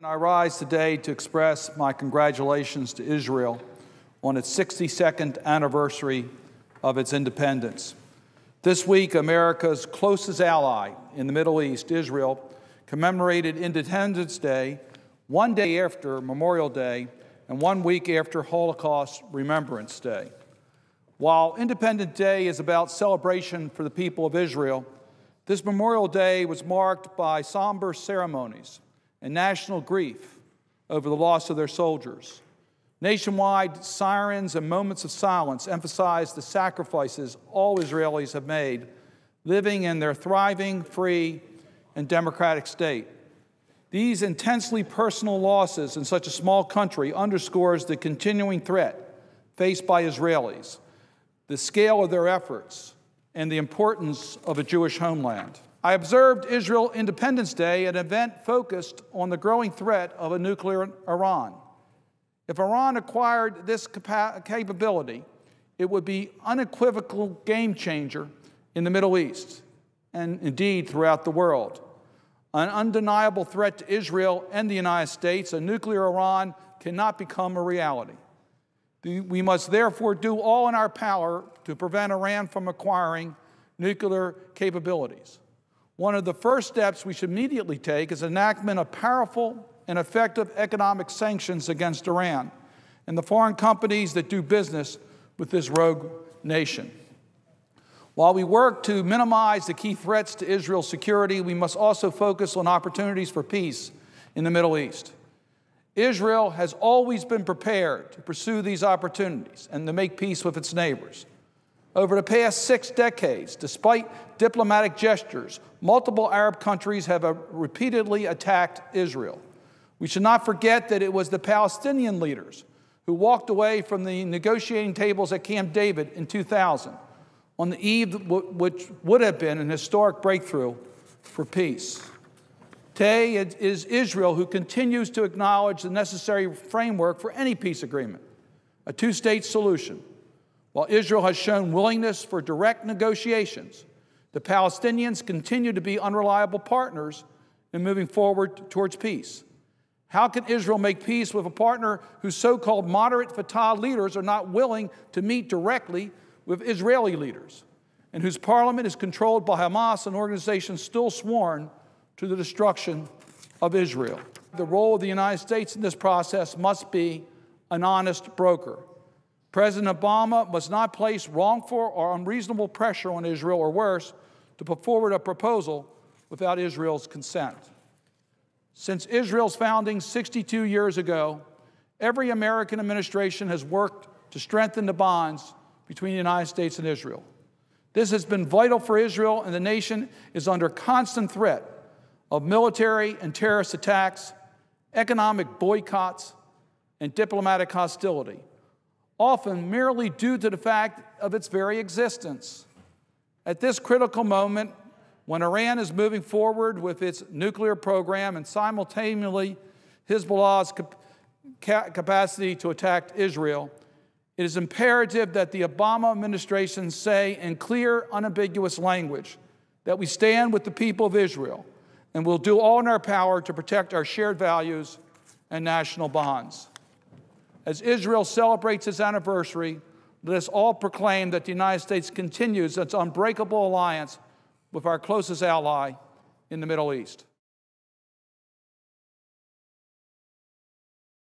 I rise today to express my congratulations to Israel on its 62nd anniversary of its independence. This week, America's closest ally in the Middle East, Israel, commemorated Independence Day one day after Memorial Day and 1 week after Holocaust Remembrance Day. While Independence Day is about celebration for the people of Israel, this Memorial Day was marked by somber ceremonies and national grief over the loss of their soldiers. Nationwide sirens and moments of silence emphasize the sacrifices all Israelis have made living in their thriving, free, and democratic state. These intensely personal losses in such a small country underscores the continuing threat faced by Israelis, the scale of their efforts, and the importance of a Jewish homeland. I observed Israel Independence Day, an event focused on the growing threat of a nuclear Iran. If Iran acquired this capability, it would be an unequivocal game changer in the Middle East and indeed throughout the world. An undeniable threat to Israel and the United States, a nuclear Iran cannot become a reality. We must therefore do all in our power to prevent Iran from acquiring nuclear capabilities. One of the first steps we should immediately take is enactment of powerful and effective economic sanctions against Iran and the foreign companies that do business with this rogue nation. While we work to minimize the key threats to Israel's security, we must also focus on opportunities for peace in the Middle East. Israel has always been prepared to pursue these opportunities and to make peace with its neighbors. Over the past 6 decades, despite diplomatic gestures, multiple Arab countries have repeatedly attacked Israel. We should not forget that it was the Palestinian leaders who walked away from the negotiating tables at Camp David in 2000, on the eve which would have been an historic breakthrough for peace. Today, it is Israel who continues to acknowledge the necessary framework for any peace agreement, a two-state solution. While Israel has shown willingness for direct negotiations, the Palestinians continue to be unreliable partners in moving forward towards peace. How can Israel make peace with a partner whose so-called moderate Fatah leaders are not willing to meet directly with Israeli leaders, and whose parliament is controlled by Hamas, an organization still sworn to the destruction of Israel? The role of the United States in this process must be an honest broker. President Obama must not place wrongful or unreasonable pressure on Israel, or worse, to put forward a proposal without Israel's consent. Since Israel's founding 62 years ago, every American administration has worked to strengthen the bonds between the United States and Israel. This has been vital for Israel, and the nation is under constant threat of military and terrorist attacks, economic boycotts, and diplomatic hostility, often merely due to the fact of its very existence. At this critical moment, when Iran is moving forward with its nuclear program and simultaneously Hezbollah's capacity to attack Israel, it is imperative that the Obama administration say in clear, unambiguous language that we stand with the people of Israel and will do all in our power to protect our shared values and national bonds. As Israel celebrates its anniversary, let us all proclaim that the United States continues its unbreakable alliance with our closest ally in the Middle East.